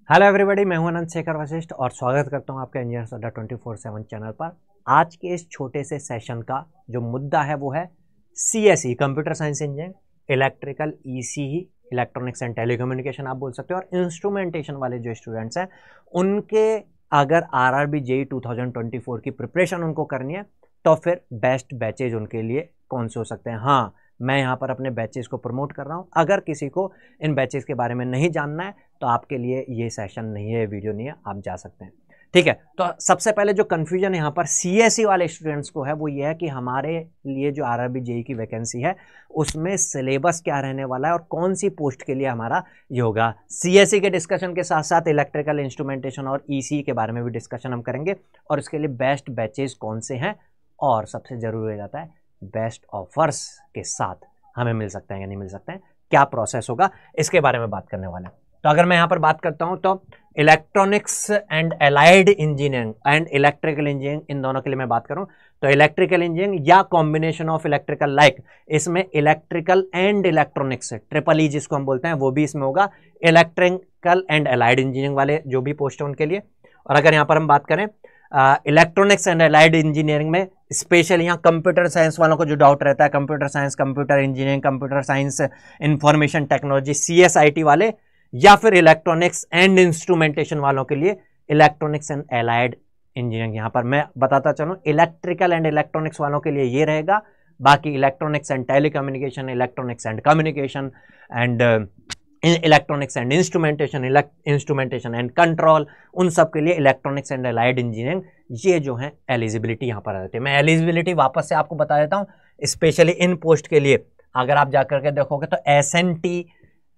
Hello everybody, मैं हूं अनंत शेखर वशिष्ठ और स्वागत करता हूं आपके इंजीनियर्स अड्डा 24/7 चैनल पर। आज के इस छोटे से सेशन का जो मुद्दा है वो है CSE, computer science engineering, electrical, ECE, electronics and telecommunication आप बोल सकते हो, और इंस्ट्रूमेंटेशन वाले जो स्टूडेंट्स हैं उनके अगर आरआरबी जेईई 2024 की प्रिपरेशन उनको करनी है तो फिर बेस्ट बैचेज उनके लिए कौन से हो सकते हैं। हाँ, मैं यहाँ पर अपने बैचेस को प्रमोट कर रहा हूँ। अगर किसी को इन बैचेस के बारे में नहीं जानना है तो आपके लिए ये सेशन नहीं है, वीडियो नहीं है, आप जा सकते हैं। ठीक है, तो सबसे पहले जो कंफ्यूजन यहाँ पर सीएसई वाले स्टूडेंट्स को है वो ये है कि हमारे लिए जो आरआरबी जेईई की वैकेंसी है उसमें सिलेबस क्या रहने वाला है और कौन सी पोस्ट के लिए हमारा ये होगा। सीएसई के डिस्कशन के साथ साथ इलेक्ट्रिकल, इंस्ट्रूमेंटेशन और ईसीई के बारे में भी डिस्कशन हम करेंगे और इसके लिए बेस्ट बैचेज कौन से हैं और सबसे जरूरी हो जाता है बेस्ट ऑफर्स के साथ हमें मिल सकते हैं या नहीं मिल सकते हैं, क्या प्रोसेस होगा, इसके बारे में बात करने वाले हैं। तो अगर मैं यहाँ पर बात करता हूँ तो electronics and allied engineering and electrical engineering, इन दोनों के लिए मैं बात करूँ तो इलेक्ट्रिकल इंजीनियरिंग या कॉम्बिनेशन ऑफ इलेक्ट्रिकल, लाइक इसमें electrical and electronics, triple E जिसको हम बोलते हैं, वो भी इसमें होगा। इलेक्ट्रिकल एंड एलाइड इंजीनियरिंग वाले जो भी पोस्ट है उनके लिए। और अगर यहाँ पर हम बात करें इलेक्ट्रॉनिक्स एंड एलाइड इंजीनियरिंग में, स्पेशली यहाँ कंप्यूटर साइंस वालों को जो डाउट रहता है, computer science, computer engineering, computer science, information technology, CSIT वाले, या फिर इलेक्ट्रॉनिक्स एंड इंस्ट्रूमेंटेशन वालों के लिए इलेक्ट्रॉनिक्स एंड एलाइड इंजीनियरिंग। यहाँ पर मैं बताता चलूँ, इलेक्ट्रिकल एंड इलेक्ट्रॉनिक्स वालों के लिए ये रहेगा, बाकी electronics and telecommunication, electronics and communication and electronics and instrumentation and control, उन सब के लिए इलेक्ट्रॉनिक्स एंड एलाइड इंजीनियरिंग, ये जो है एलिजिबिलिटी यहाँ पर आ जाती है। मैं एलिजिबिलिटी वापस से आपको बता देता हूँ, स्पेशली इन पोस्ट के लिए अगर आप जाकर के देखोगे तो एसएनटी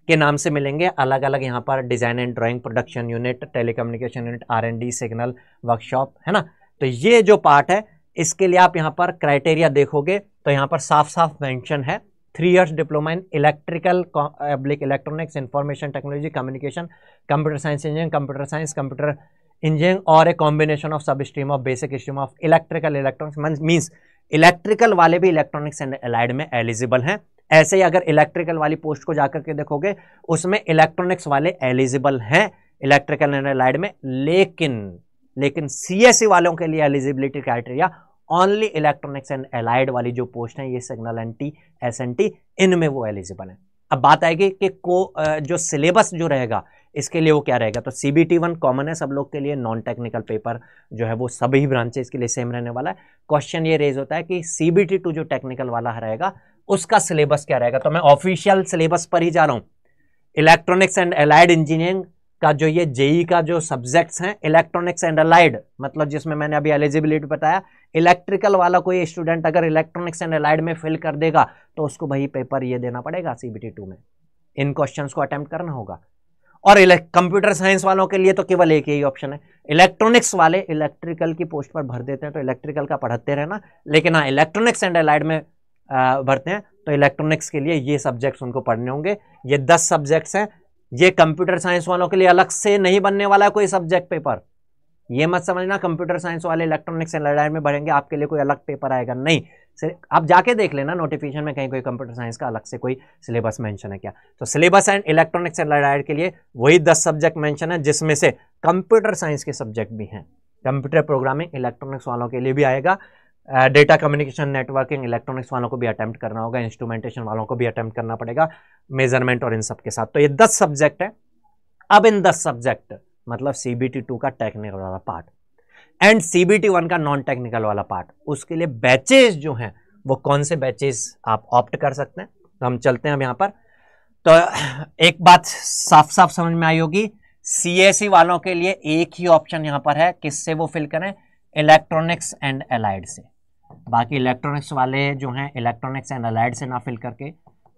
के नाम से मिलेंगे अलग अलग यहाँ पर, design and drawing, production unit, telecommunication unit, R and D, signal workshop, है ना। तो ये जो पार्ट है इसके लिए आप यहाँ पर क्राइटेरिया देखोगे तो यहाँ पर साफ साफ मेंशन है 3 years diploma in electrical electronics, information technology, communication, computer science engineering, computer science, computer engineering और ए कॉम्बिनेशन ऑफ सब stream of basic stream of electrical electronics, means electrical वाले भी इलेक्ट्रॉनिक्स एंड एलाइड में eligible हैं। ऐसे ही अगर electrical वाली post को जाकर के देखोगे उसमें इलेक्ट्रॉनिक्स वाले एलिजिबल हैं इलेक्ट्रिकल एंड एलाइड में, लेकिन सीएसई वालों के लिए eligibility criteria only electronics and allied वाली जो पोस्ट है, ये सिग्नल एनटी, एसएनटी, इनमें वो एलिजिबल है। अब बात आएगी कि जो सिलेबस जो रहेगा इसके लिए वो क्या रहेगा। तो सीबीटी 1 कॉमन है सब लोग के लिए, नॉन टेक्निकल पेपर जो है वो सभी ब्रांचेस के लिए सेम रहने वाला है। क्वेश्चन ये रेज होता है कि सीबीटी 2 जो टेक्निकल वाला रहेगा उसका सिलेबस क्या रहेगा। तो मैं ऑफिशियल सिलेबस पर ही जा रहा हूं। इलेक्ट्रॉनिक्स एंड एलाइड इंजीनियरिंग का जो ये जेई का जो सब्जेक्ट्स हैं, इलेक्ट्रॉनिक्स एंड एलाइड, मतलब जिसमें मैंने अभी एलिजिबिलिटी बताया, इलेक्ट्रिकल वाला कोई स्टूडेंट अगर इलेक्ट्रॉनिक्स एंड एलाइड में फिल कर देगा तो उसको भाई पेपर ये देना पड़ेगा सीबीटी 2 में, इन क्वेश्चंस को अटेम्प्ट करना होगा। और कंप्यूटर साइंस वालों के लिए तो केवल एक ही ऑप्शन है, इलेक्ट्रॉनिक्स वाले इलेक्ट्रिकल की पोस्ट पर भर देते हैं तो इलेक्ट्रिकल का पढ़ते रहना, लेकिन हाँ इलेक्ट्रॉनिक्स एंड एलाइड में भरते हैं तो इलेक्ट्रॉनिक्स के लिए ये सब्जेक्ट्स उनको पढ़ने होंगे। ये 10 सब्जेक्ट्स हैं, ये कंप्यूटर साइंस वालों के लिए अलग से नहीं बनने वाला कोई सब्जेक्ट पेपर, ये मत समझना कंप्यूटर साइंस वाले इलेक्ट्रॉनिक्स एंड एलाइड में भरेंगे आपके लिए कोई अलग पेपर आएगा, नहीं। आप जाके देख लेना नोटिफिकेशन में कहीं कोई कंप्यूटर साइंस का अलग से कोई सिलेबस मेंशन है क्या। तो syllabus and electronics and allied के लिए वही 10 सब्जेक्ट मेंशन है, जिसमें से कंप्यूटर साइंस के सब्जेक्ट भी हैं। कंप्यूटर प्रोग्रामिंग इलेक्ट्रॉनिक्स वालों के लिए भी आएगा, डेटा कम्युनिकेशन नेटवर्किंग इलेक्ट्रॉनिक्स वालों को भी अटेम्प्ट करना होगा, इंस्ट्रूमेंटेशन वालों को भी अटेम्प्ट करना पड़ेगा, मेजरमेंट और इन सब के साथ। तो ये 10 सब्जेक्ट है। अब इन 10 सब्जेक्ट मतलब सीबीटी 2 का टेक्निकल वाला पार्ट एंड सीबीटी 1 का नॉन टेक्निकल वाला पार्ट, उसके लिए बैचेज जो हैं वो कौन से बैचेज आप ऑप्ट कर सकते हैं। तो हम चलते हैं अब यहाँ पर। तो एक बात साफ साफ समझ में आई होगी, सीएसई वालों के लिए एक ही ऑप्शन यहाँ पर है, किससे वो फिल करें, इलेक्ट्रॉनिक्स एंड एलाइड से। बाकी इलेक्ट्रॉनिक्स वाले जो हैं इलेक्ट्रॉनिक्स एंड एलाइड से ना फिल करके,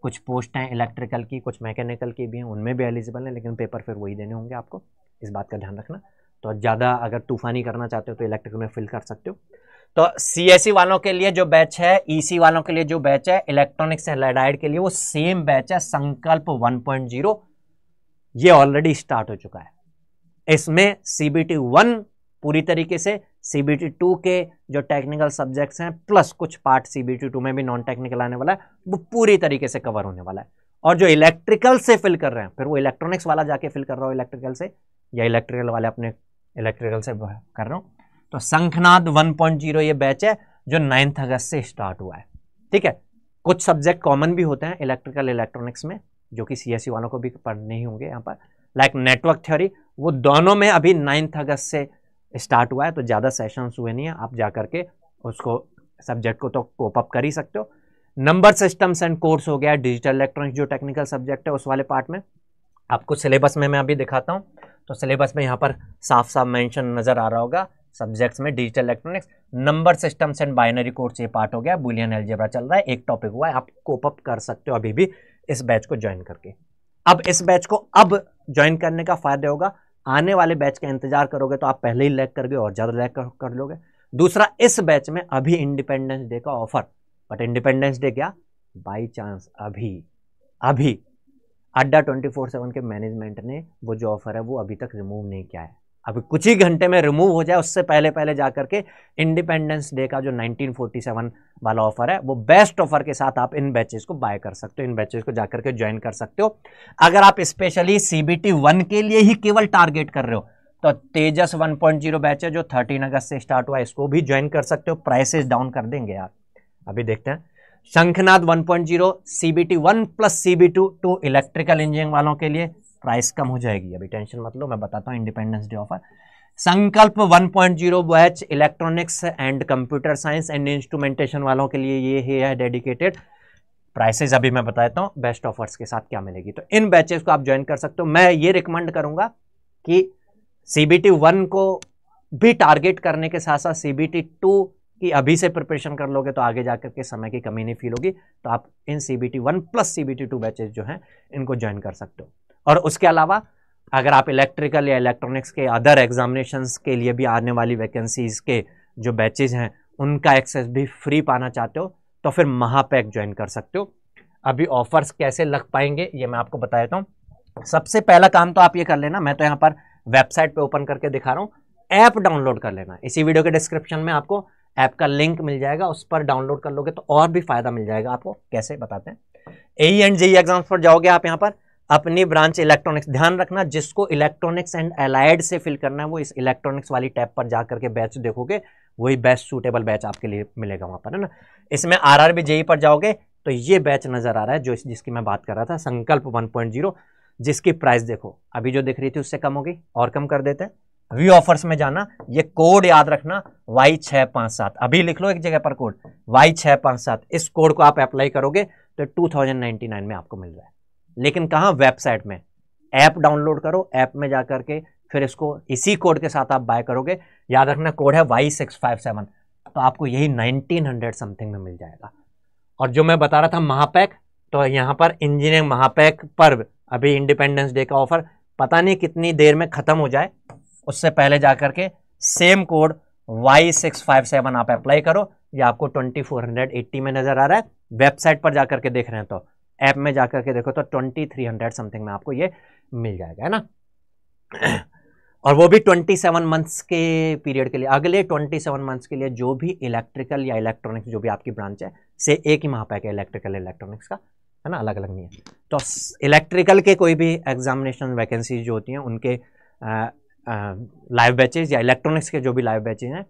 कुछ पोस्ट हैं इलेक्ट्रिकल की, कुछ मैकेनिकल की भी हैं, उनमें भी एलिजिबल है, लेकिन पेपर फिर वही देने होंगे आपको, इस बात का ध्यान रखना। तो ज़्यादा अगर तूफानी करना चाहते हो तो इलेक्ट्रिकल में फिल कर सकते हो। तो सीएसई वालों के लिए जो बैच है, ईसी वालों के लिए जो बैच है, इलेक्ट्रॉनिक्स एंड एलाइड के लिए वो सेम बैच है, संकल्प 1.0, ये ऑलरेडी स्टार्ट हो चुका है। इसमें सीबीटी 1 पूरी तरीके से, सीबीटी 2 के जो टेक्निकल सब्जेक्ट्स हैं प्लस कुछ पार्ट सीबीटी 2 में भी नॉन टेक्निकल आने वाला है, वो पूरी तरीके से कवर होने वाला है। और जो इलेक्ट्रिकल से फिल कर रहे हैं फिर वो इलेक्ट्रॉनिक्स वाला जाके फिल कर रहा हो इलेक्ट्रिकल से, या इलेक्ट्रिकल वाले अपने इलेक्ट्रिकल से कर रहा हूँ। तो शंखनाद 1.0 ये बैच है जो 9 अगस्त से स्टार्ट हुआ है। ठीक है, कुछ सब्जेक्ट कॉमन भी होते हैं इलेक्ट्रिकल इलेक्ट्रॉनिक्स में जो कि सीएससी वालों को भी पढ़ने ही होंगे यहाँ पर, लाइक नेटवर्क थ्योरी, वो दोनों में अभी 9 अगस्त से स्टार्ट हुआ है, तो ज़्यादा सेशंस हुए नहीं है, आप जा करके उसको सब्जेक्ट को तो कोप अप कर ही सकते हो। नंबर सिस्टम्स एंड कोर्स हो गया, डिजिटल इलेक्ट्रॉनिक्स जो टेक्निकल सब्जेक्ट है उस वाले पार्ट में आपको सिलेबस में मैं अभी दिखाता हूँ। तो सिलेबस में यहाँ पर साफ साफ मेंशन नजर आ रहा होगा, सब्जेक्ट्स में digital electronics, number systems and binary course ये पार्ट हो गया, बुलियन अलजेब्रा चल रहा है, एक टॉपिक हुआ है, आप कोप अप कर सकते हो अभी भी इस बैच को ज्वाइन करके। अब इस बैच को अब ज्वाइन करने का फायदा होगा, आने वाले बैच का इंतजार करोगे तो आप पहले ही लैग कर गए और ज्यादा लैग कर लोगे। दूसरा, इस बैच में अभी इंडिपेंडेंस डे का ऑफर, बट इंडिपेंडेंस डे क्या, बाई चांस अभी अड्डा 24/7 के मैनेजमेंट ने वो जो ऑफर है वो अभी तक रिमूव नहीं किया है, अभी कुछ ही घंटे में रिमूव हो जाए, उससे पहले जाकर के इंडिपेंडेंस डे का जो 1947 वाला ऑफर है वो बेस्ट ऑफर के साथ आप इन बैचेस को बाय कर सकते हो, इन बैचेस को जाकर के ज्वाइन कर सकते हो। अगर आप स्पेशली CBT 1 के लिए ही केवल टारगेट कर रहे हो तो तेजस 1.0 बैच है जो 13 अगस्त से स्टार्ट हुआ है, इसको भी ज्वाइन कर सकते हो, प्राइसेस डाउन कर देंगे यार। अभी देखते हैं शंखनाद 1.0 CBT 1 plus CBT 2 electrical engineering वालों के लिए प्राइस कम हो जाएगी, अभी टेंशन मत लो, मैं बताता हूँ इंडिपेंडेंस डे ऑफर। संकल्प 1.0 batch electronics and computer science and instrumentation वालों के लिए ये है डेडिकेटेड, प्राइसेस अभी मैं बताता हूँ बेस्ट ऑफर्स के साथ क्या मिलेगी, तो इन बैचेस को आप ज्वाइन कर सकते हो। मैं ये रिकमेंड करूंगा कि CBT 1 को भी टारगेट करने के साथ साथ CBT 2 कि अभी से प्रिपरेशन कर लोगे तो आगे जाकर के समय की कमी नहीं फील होगी, तो आप इन CBT 1 प्लस CBT 2 बैचेस जो हैं इनको ज्वाइन कर सकते हो। और उसके अलावा अगर आप इलेक्ट्रिकल या इलेक्ट्रॉनिक्स के अदर एग्जामिनेशंस के लिए भी आने वाली वैकेंसीज के जो बैचेस हैं उनका एक्सेस भी फ्री पाना चाहते हो तो फिर महापैक ज्वाइन कर सकते हो। अभी ऑफर्स कैसे लग पाएंगे ये मैं आपको बता देता हूँ। सबसे पहला काम तो आप ये कर लेना, मैं तो यहाँ पर वेबसाइट पे ओपन करके दिखा रहा हूँ, ऐप डाउनलोड कर लेना। इसी वीडियो के डिस्क्रिप्शन में आपको ऐप का लिंक मिल जाएगा, उस पर डाउनलोड कर लोगे तो और भी फायदा मिल जाएगा आपको। कैसे बताते हैं, AE एंड JEE एग्जाम्स पर जाओगे आप, यहाँ पर अपनी ब्रांच इलेक्ट्रॉनिक्स, ध्यान रखना जिसको इलेक्ट्रॉनिक्स एंड अलाइड से फिल करना है वो इस इलेक्ट्रॉनिक्स वाली टैब पर जाकर के बैच देखोगे, वही बेस्ट सूटेबल बैच आपके लिए मिलेगा वहां पर, है ना। इसमें RRB JEE पर जाओगे तो ये बैच नजर आ रहा है जो जिसकी मैं बात कर रहा था, संकल्प 1.0, जिसकी प्राइस देखो अभी जो दिख रही थी उससे कम होगी, और कम कर देते हैं। व्यू ऑफर्स में जाना, ये कोड याद रखना Y657, अभी लिख लो एक जगह पर कोड Y657, इस कोड को आप अप्लाई करोगे तो 2099 में आपको मिल रहा है। लेकिन कहाँ, वेबसाइट में, ऐप डाउनलोड करो, ऐप में जाकर के फिर इसको इसी कोड के साथ आप बाय करोगे, याद रखना कोड है Y657, तो आपको यही 1900 समथिंग में मिल जाएगा। और जो मैं बता रहा था महापैक, तो यहाँ पर इंजीनियरिंग महापैक पर अभी इंडिपेंडेंस डे का ऑफर पता नहीं कितनी देर में खत्म हो जाए, उससे पहले जाकर के सेम कोड Y657 आप अप्लाई करो, ये आपको 2480 में नजर आ रहा है। वेबसाइट पर जाकर के देख रहे हैं तो ऐप में जाकर के देखो तो 2300 समथिंग में आपको ये मिल जाएगा, है ना। और वो भी 27 मंथ्स के पीरियड के लिए, अगले 27 मंथ्स के लिए जो भी इलेक्ट्रिकल या इलेक्ट्रॉनिक्स जो भी आपकी ब्रांच है से एक ही महापैक है इलेक्ट्रिकल इलेक्ट्रॉनिक्स का, है ना, अलग अलग नहीं है। तो इलेक्ट्रिकल के कोई भी एग्जामिनेशन वैकेंसीज जो होती हैं उनके लाइव बैचेज या इलेक्ट्रॉनिक्स के जो भी लाइव बैचेज हैं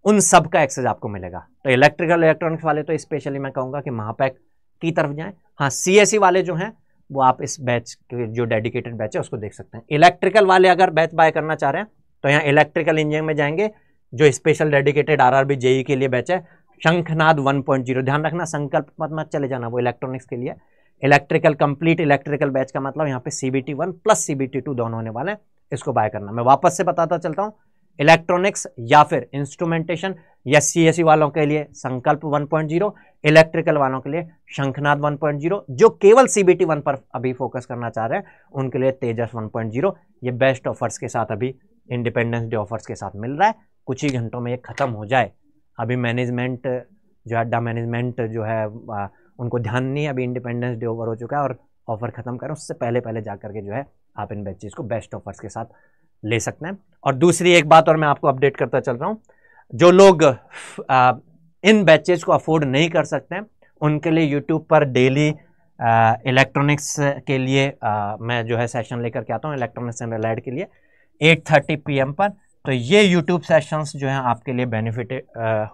उन सब का एक्सेस आपको मिलेगा। तो इलेक्ट्रिकल इलेक्ट्रॉनिक्स वाले तो स्पेशली मैं कहूँगा कि महापैक की तरफ जाएं। हाँ, CSE वाले जो हैं वो आप इस बैच के जो डेडिकेटेड बैच है उसको देख सकते हैं। इलेक्ट्रिकल वाले अगर बैच बाय करना चाह रहे हैं तो यहाँ इलेक्ट्रिकल इंजीनियरिंग में जाएंगे, जो स्पेशल डेडिकेटेड RRB JEE के लिए बैच है शंखनाद 1.0, ध्यान रखना संकल्प मत चले जाना, वो इलेक्ट्रॉनिक्स के लिए। इलेक्ट्रिकल कंप्लीट इलेक्ट्रिकल बैच का मतलब यहाँ पे CBT 1 प्लस CBT 2 दोनों होने वाले हैं, इसको बाय करना। मैं वापस से बताता चलता हूँ, इलेक्ट्रॉनिक्स या फिर इंस्ट्रूमेंटेशन या CSE वालों के लिए संकल्प 1.0, इलेक्ट्रिकल वालों के लिए शंखनाद 1.0, जो केवल CBT 1 पर अभी फोकस करना चाह रहे हैं उनके लिए तेजस 1.0। ये बेस्ट ऑफर्स के साथ अभी इंडिपेंडेंस डे ऑफर्स के साथ मिल रहा है, कुछ ही घंटों में ये खत्म हो जाए। अभी मैनेजमेंट जो अड्डा मैनेजमेंट जो है उनको ध्यान नहीं, अभी इंडिपेंडेंस डे ओवर हो चुका है और ऑफर खत्म करें उससे पहले जाकर के जो है आप इन बैचेस को बेस्ट ऑफर्स के साथ ले सकते हैं। और दूसरी एक बात और मैं आपको अपडेट करता चल रहा हूँ, जो लोग इन बैचेस को अफोर्ड नहीं कर सकते हैं उनके लिए यूट्यूब पर डेली इलेक्ट्रॉनिक्स के लिए मैं जो है सेशन लेकर के आता हूँ इलेक्ट्रॉनिक्स एंड एलाइड के लिए 8:30 PM पर। तो ये यूट्यूब सेशंस जो हैं आपके लिए बेनिफिट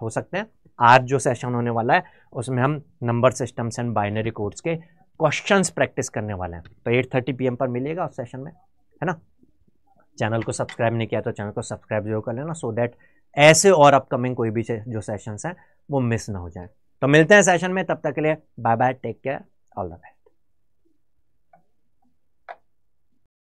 हो सकते हैं। आज जो सेशन होने वाला है उसमें हम number systems and binary codes के क्वेश्चंस प्रैक्टिस करने वाले हैं। तो 8:30 PM पर मिलेगा उस सेशन में, है ना। चैनल को सब्सक्राइब नहीं किया तो चैनल को सब्सक्राइब जरूर कर लेना, सो दैट ऐसे और अपकमिंग कोई भी जो सेशंस हैं वो मिस ना हो जाए। तो मिलते हैं सेशन में, तब तक के लिए bye bye, take care, all the best.